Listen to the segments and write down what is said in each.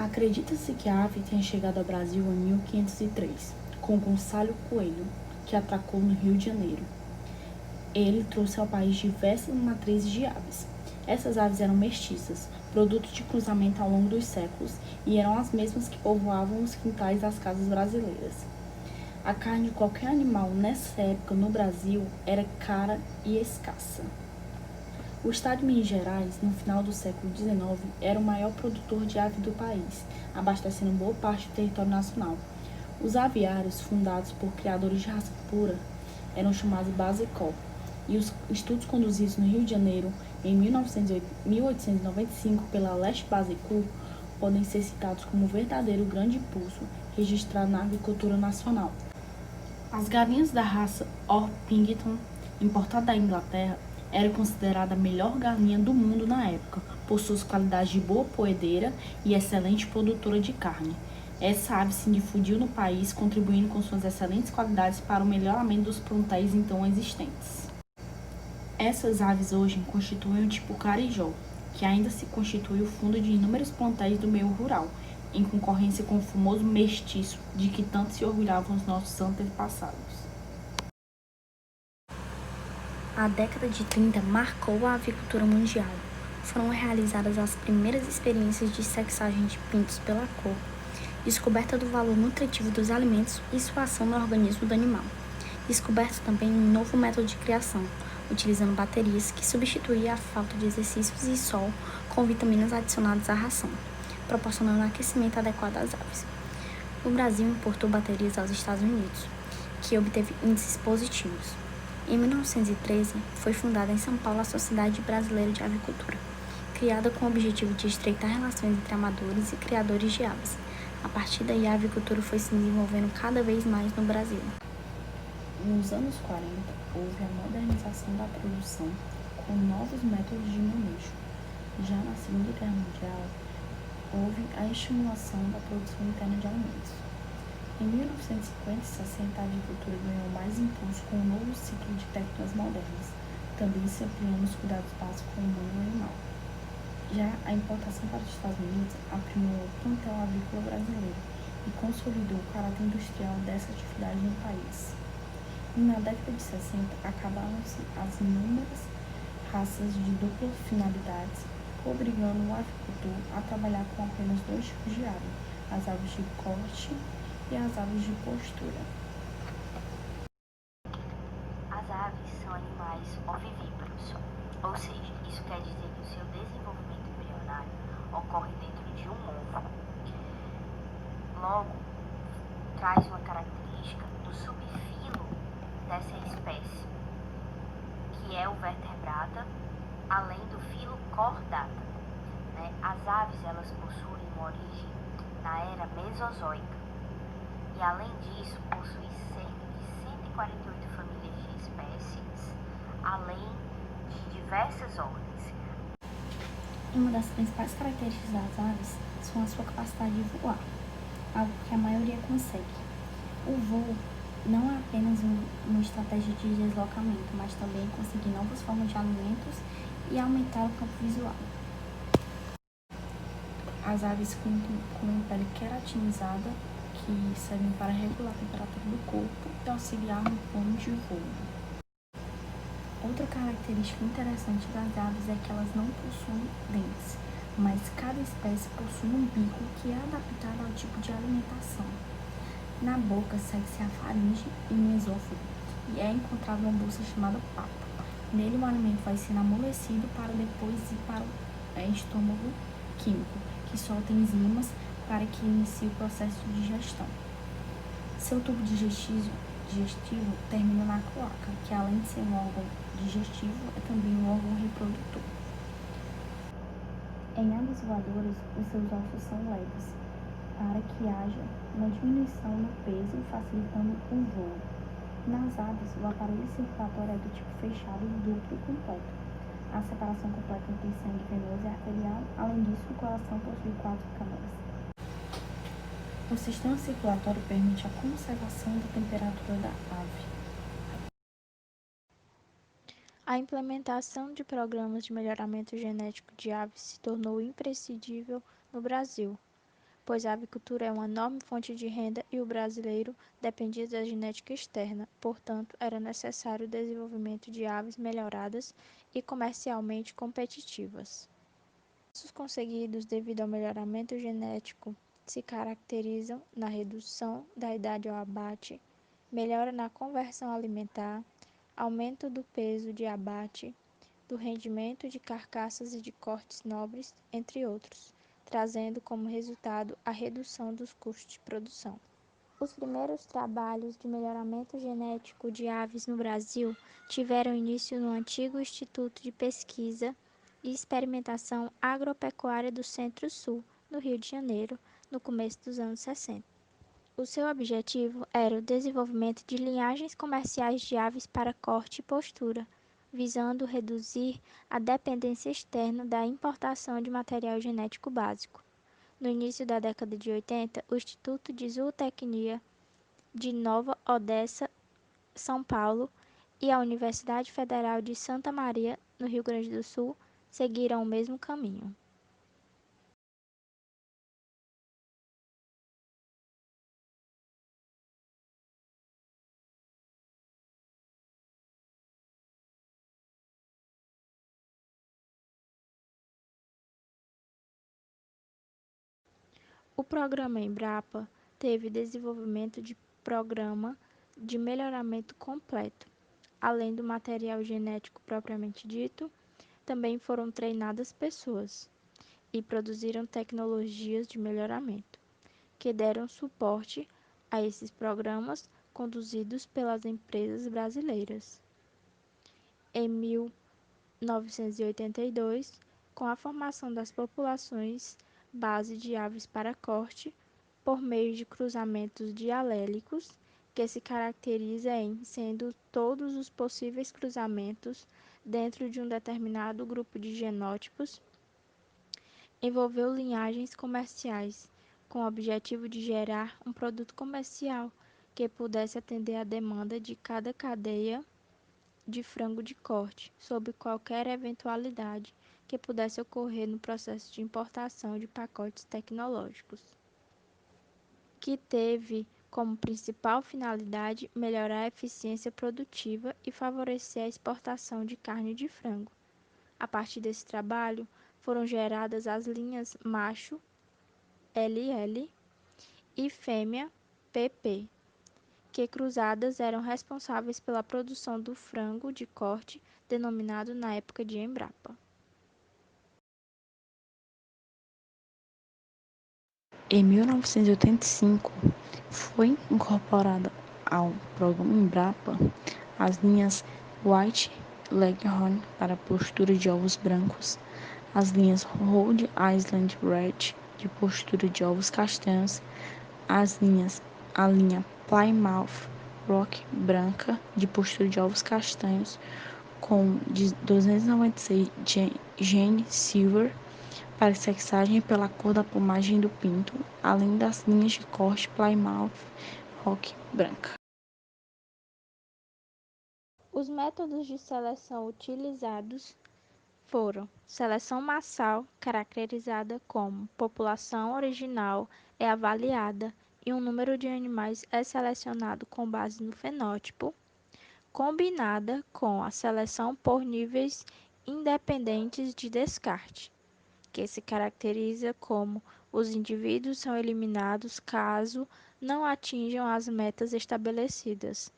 Acredita-se que a ave tenha chegado ao Brasil em 1503, com Gonçalo Coelho, que atracou no Rio de Janeiro. Ele trouxe ao país diversas matrizes de aves. Essas aves eram mestiças, produto de cruzamento ao longo dos séculos, e eram as mesmas que povoavam os quintais das casas brasileiras. A carne de qualquer animal nessa época no Brasil era cara e escassa. O estado de Minas Gerais, no final do século XIX, era o maior produtor de ave do país, abastecendo boa parte do território nacional. Os aviários, fundados por criadores de raça pura, eram chamados Basecó, e os estudos conduzidos no Rio de Janeiro em 1895 pela Leste Basecour podem ser citados como um verdadeiro grande impulso registrado na agricultura nacional. As galinhas da raça Orpington, importada da Inglaterra, era considerada a melhor galinha do mundo na época, por suas qualidades de boa poedeira e excelente produtora de carne. Essa ave se difundiu no país, contribuindo com suas excelentes qualidades para o melhoramento dos plantéis então existentes. Essas aves hoje constituem o tipo carijó, que ainda se constitui o fundo de inúmeros plantéis do meio rural, em concorrência com o famoso mestiço de que tanto se orgulhavam os nossos antepassados. A década de 30 marcou a avicultura mundial. Foram realizadas as primeiras experiências de sexagem de pintos pela cor, descoberta do valor nutritivo dos alimentos e sua ação no organismo do animal. Descoberto também um novo método de criação, utilizando baterias que substituía a falta de exercícios e sol com vitaminas adicionadas à ração, proporcionando aquecimento adequado às aves. O Brasil importou baterias aos Estados Unidos, que obteve índices positivos. Em 1913, foi fundada em São Paulo a Sociedade Brasileira de Avicultura, criada com o objetivo de estreitar relações entre amadores e criadores de aves. A partir daí, a avicultura foi se desenvolvendo cada vez mais no Brasil. Nos anos 40, houve a modernização da produção com novos métodos de manejo. Já na Segunda Guerra Mundial, houve a estimulação da produção interna de alimentos. Em 1950 e 60, a agricultura ganhou mais impulso com o novo ciclo de técnicas modernas, também se ampliando os cuidados básicos com o humano e o animal. Já a importação para os Estados Unidos aprimou o plantel agrícola brasileiro e consolidou o caráter industrial dessa atividade no país. E na década de 60, acabaram-se as inúmeras raças de dupla finalidade, obrigando o avicultor a trabalhar com apenas dois tipos de ave, as aves de corte e as aves de postura. As aves são animais ovivíparos, ou seja, isso quer dizer que o seu desenvolvimento embrionário ocorre dentro de um ovo. Logo, traz uma característica do subfilo dessa espécie, que é o vertebrata, além do filo cordata. As aves elas possuem uma origem na era Mesozoica e, além disso, possuem cerca de 148 famílias de espécies, além de diversas ordens. Uma das principais características das aves são a sua capacidade de voar, algo que a maioria consegue. O voo não é apenas uma estratégia de deslocamento, mas também conseguir novas formas de alimentos e aumentar o campo visual. As aves contam com uma pele queratinizada que servem para regular a temperatura do corpo e auxiliar no plano de voo. Outra característica interessante das aves é que elas não possuem dentes, mas cada espécie possui um bico que é adaptado ao tipo de alimentação. Na boca segue-se a faringe e o mesófago, e é encontrada uma bolsa chamada papo. Nele o alimento vai sendo amolecido para depois ir para o estômago químico, que solta enzimas para que inicie o processo de digestão. Seu tubo digestivo termina na cloaca, que além de ser um órgão digestivo, é também um órgão reprodutor. Em aves voadoras, os seus ossos são leves, para que haja uma diminuição no peso, facilitando o voo. Nas aves, o aparelho circulatório é do tipo fechado, duplo e completo. A separação completa entre sangue venoso e arterial. Além disso, o coração possui 4 câmaras. O sistema circulatório permite a conservação da temperatura da ave. A implementação de programas de melhoramento genético de aves se tornou imprescindível no Brasil, pois a avicultura é uma enorme fonte de renda e o brasileiro dependia da genética externa. Portanto, era necessário o desenvolvimento de aves melhoradas e comercialmente competitivas. Os conseguidos devido ao melhoramento genético se caracterizam na redução da idade ao abate, melhora na conversão alimentar, aumento do peso de abate, do rendimento de carcaças e de cortes nobres, entre outros, trazendo como resultado a redução dos custos de produção. Os primeiros trabalhos de melhoramento genético de aves no Brasil tiveram início no antigo Instituto de Pesquisa e Experimentação Agropecuária do Centro-Sul, no Rio de Janeiro, no começo dos anos 60. O seu objetivo era o desenvolvimento de linhagens comerciais de aves para corte e postura, visando reduzir a dependência externa da importação de material genético básico. No início da década de 80, o Instituto de Zootecnia de Nova Odessa, São Paulo, e a Universidade Federal de Santa Maria, no Rio Grande do Sul, seguiram o mesmo caminho. O programa Embrapa teve desenvolvimento de programa de melhoramento completo. Além do material genético propriamente dito, também foram treinadas pessoas e produziram tecnologias de melhoramento, que deram suporte a esses programas conduzidos pelas empresas brasileiras. Em 1982, com a formação das populações base de aves para corte, por meio de cruzamentos dialélicos, que se caracteriza em sendo todos os possíveis cruzamentos dentro de um determinado grupo de genótipos, envolveu linhagens comerciais, com o objetivo de gerar um produto comercial que pudesse atender à demanda de cada cadeia de frango de corte, sob qualquer eventualidade que pudesse ocorrer no processo de importação de pacotes tecnológicos, que teve como principal finalidade melhorar a eficiência produtiva e favorecer a exportação de carne de frango. A partir desse trabalho, foram geradas as linhas macho LL e fêmea PP, que cruzadas eram responsáveis pela produção do frango de corte, denominado na época de Embrapa. Em 1985, foi incorporada ao programa Embrapa as linhas White Leghorn para postura de ovos brancos, as linhas Rhode Island Red de postura de ovos castanhos, a linha Plymouth Rock branca de postura de ovos castanhos com 296 gene silver para sexagem pela cor da plumagem do pinto, além das linhas de corte Plymouth Rock branca. Os métodos de seleção utilizados foram seleção massal, caracterizada como população original é avaliada e um número de animais é selecionado com base no fenótipo, combinada com a seleção por níveis independentes de descarte, que se caracteriza como os indivíduos são eliminados caso não atinjam as metas estabelecidas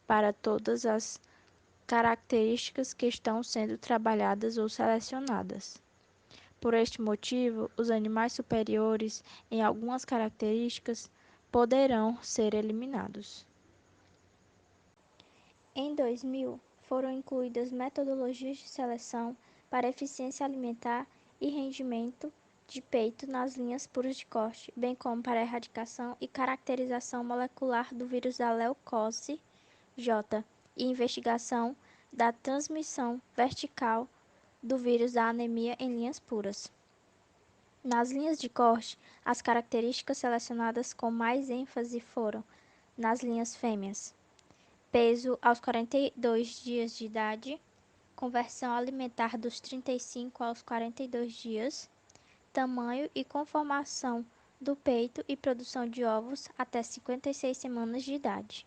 para todas as características que estão sendo trabalhadas ou selecionadas. Por este motivo, os animais superiores em algumas características poderão ser eliminados. Em 2000, foram incluídas metodologias de seleção para eficiência alimentar e rendimento de peito nas linhas puras de corte, bem como para a erradicação e caracterização molecular do vírus da leucose J e investigação da transmissão vertical do vírus da anemia em linhas puras. Nas linhas de corte, as características selecionadas com mais ênfase foram nas linhas fêmeas: peso aos 42 dias de idade, conversão alimentar dos 35 aos 42 dias, tamanho e conformação do peito e produção de ovos até 56 semanas de idade.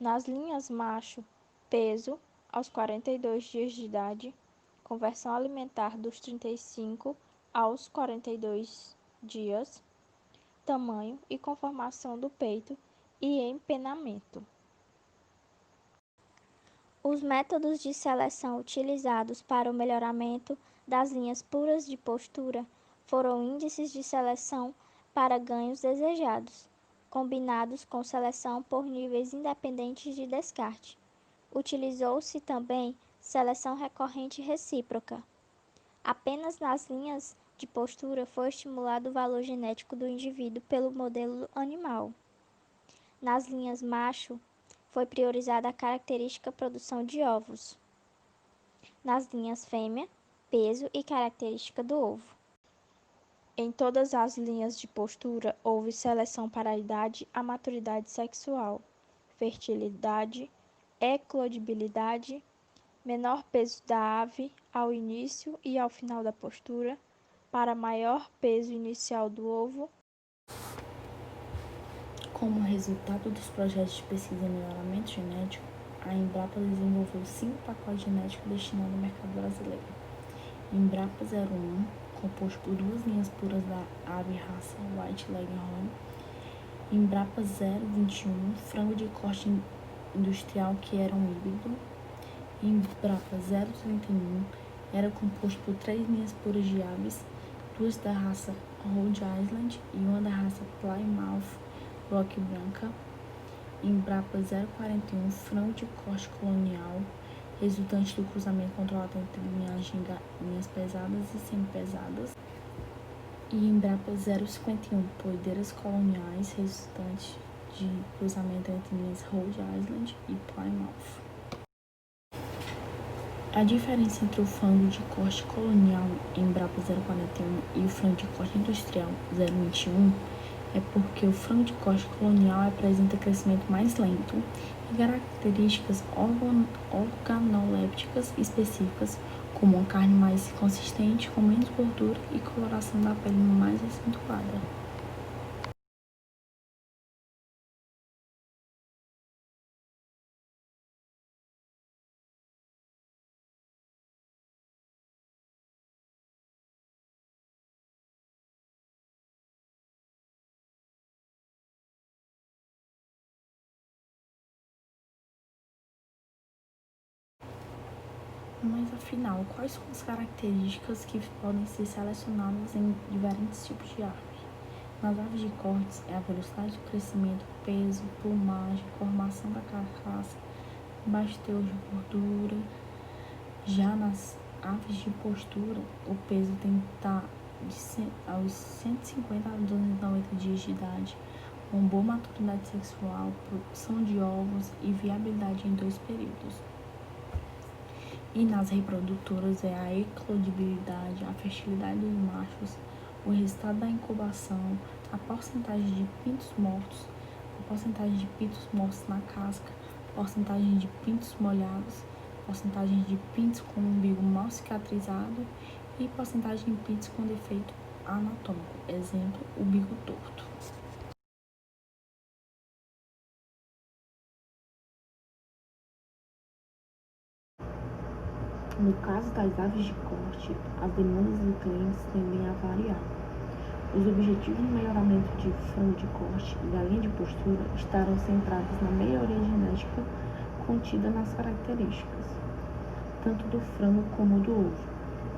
Nas linhas macho, peso aos 42 dias de idade, conversão alimentar dos 35 aos 42 dias, tamanho e conformação do peito e empenamento. Os métodos de seleção utilizados para o melhoramento das linhas puras de postura foram índices de seleção para ganhos desejados, combinados com seleção por níveis independentes de descarte. Utilizou-se também seleção recorrente recíproca. Apenas nas linhas de postura foi estimulado o valor genético do indivíduo pelo modelo animal. Nas linhas macho, foi priorizada a característica produção de ovos. Nas linhas fêmea, peso e característica do ovo. Em todas as linhas de postura, houve seleção para a idade à maturidade sexual, fertilidade, eclodibilidade, menor peso da ave ao início e ao final da postura, para maior peso inicial do ovo. Como resultado dos projetos de pesquisa em melhoramento genético, a Embrapa desenvolveu 5 pacotes genéticos destinados ao mercado brasileiro. Embrapa 01, composto por 2 linhas puras da ave raça White Leghorn. Embrapa 021, frango de corte industrial que era um híbrido. Embrapa 031 era composto por 3 linhas puras de aves, 2 da raça Rhode Island e 1 da raça Plymouth Rock Branca. Embrapa 041, frango de corte colonial, resultante do cruzamento controlado entre linhas pesadas e semi-pesadas. E Embrapa 051, poedeiras coloniais, resultante de cruzamento entre linhas Rhode Island e Plymouth. A diferença entre o frango de corte colonial Embrapa 041 e o frango de corte industrial 021 é porque o frango de corte colonial apresenta crescimento mais lento e características organolépticas específicas, como uma carne mais consistente, com menos gordura e coloração da pele mais acentuada. Mas afinal, quais são as características que podem ser selecionadas em diferentes tipos de ave? Nas aves de cortes, é a velocidade do crescimento, peso, plumagem, formação da carcaça, baixo teor de gordura. Já nas aves de postura, o peso tem que estar aos 150 a 290 dias de idade, com boa maturidade sexual, produção de ovos e viabilidade em 2 períodos. E nas reprodutoras é a eclodibilidade, a fertilidade dos machos, o resultado da incubação, a porcentagem de pintos mortos, a porcentagem de pintos mortos na casca, porcentagem de pintos molhados, porcentagem de pintos com o umbigo mal cicatrizado e porcentagem de pintos com defeito anatômico, exemplo, umbigo torto. No caso das aves de corte, as demandas dos clientes tendem a variar. Os objetivos de melhoramento de frango de corte e da linha de postura estarão centrados na melhoria genética contida nas características, tanto do frango como do ovo.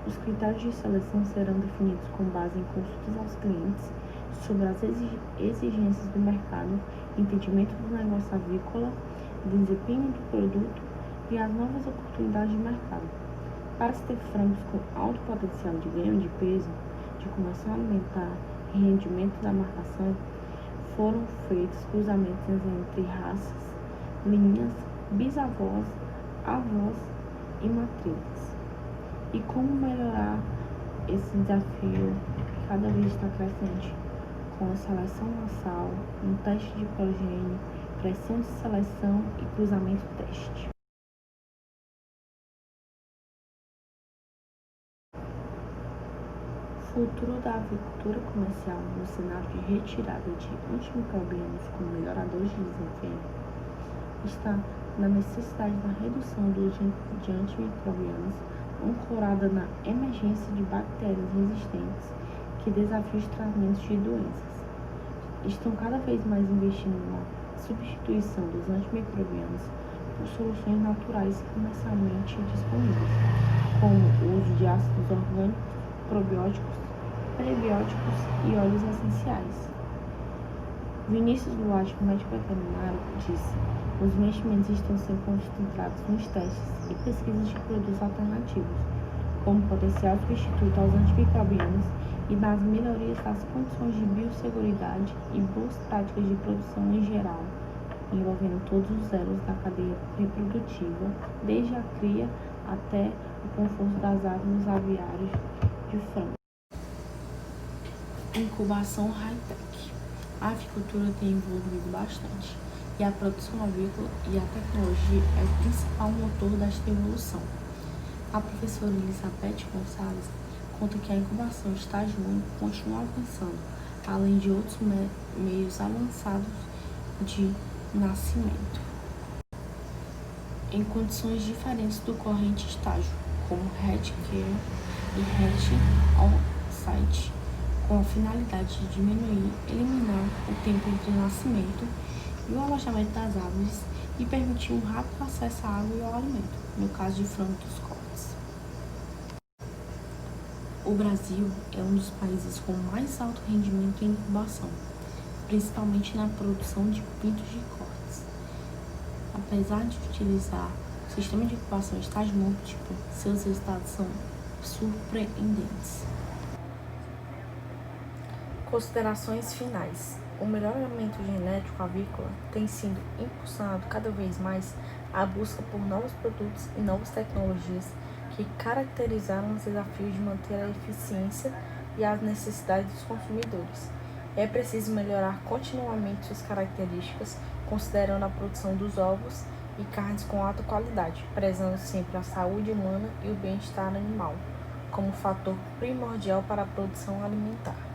Os critérios de seleção serão definidos com base em consultas aos clientes sobre as exigências do mercado, entendimento do negócio avícola, desempenho do produto e as novas oportunidades de mercado. Para se ter frangos com alto potencial de ganho de peso, de conversão alimentar e rendimento da marcação, foram feitos cruzamentos entre raças, linhas, bisavós, avós e matrizes. E como melhorar esse desafio que cada vez está crescente? Com a seleção massal, um teste de progênio, pressão de seleção e cruzamento teste. futuro da avicultura comercial no cenário de retirada de antimicrobianos como melhoradores de desempenho está na necessidade da redução do uso de antimicrobianos, ancorada na emergência de bactérias resistentes que desafiam os tratamentos de doenças. Estão cada vez mais investindo na substituição dos antimicrobianos por soluções naturais comercialmente disponíveis, como o uso de ácidos orgânicos, probióticos, prebióticos e óleos essenciais. Vinícius Duarte, médico veterinário, disse: os investimentos estão sendo concentrados nos testes e pesquisas de produtos alternativos, como potencial substituto aos antimicrobianos e nas melhorias das condições de biosseguridade e boas práticas de produção em geral, envolvendo todos os elos da cadeia reprodutiva, desde a cria até o conforto das aves nos aviários de frango. Incubação high-tech. A avicultura tem evoluído bastante e a produção avícola e a tecnologia é o principal motor desta evolução. A professora Elizabeth Gonçalves conta que a incubação estágio único continua avançando, além de outros meios avançados de nascimento, em condições diferentes do corrente estágio, como hatch care e hatch on-site, com a finalidade de diminuir, eliminar o tempo entre o nascimento e o alojamento das aves e permitir um rápido acesso à água e ao alimento, no caso de frango dos cortes. O Brasil é um dos países com mais alto rendimento em incubação, principalmente na produção de pintos de cortes. Apesar de utilizar o sistema de incubação em estágio múltiplo, seus resultados são surpreendentes. Considerações finais. O melhoramento genético avícola tem sido impulsionado cada vez mais a busca por novos produtos e novas tecnologias que caracterizaram os desafios de manter a eficiência e as necessidades dos consumidores. É preciso melhorar continuamente suas características, considerando a produção dos ovos e carnes com alta qualidade, prezando sempre a saúde humana e o bem-estar animal, como fator primordial para a produção alimentar.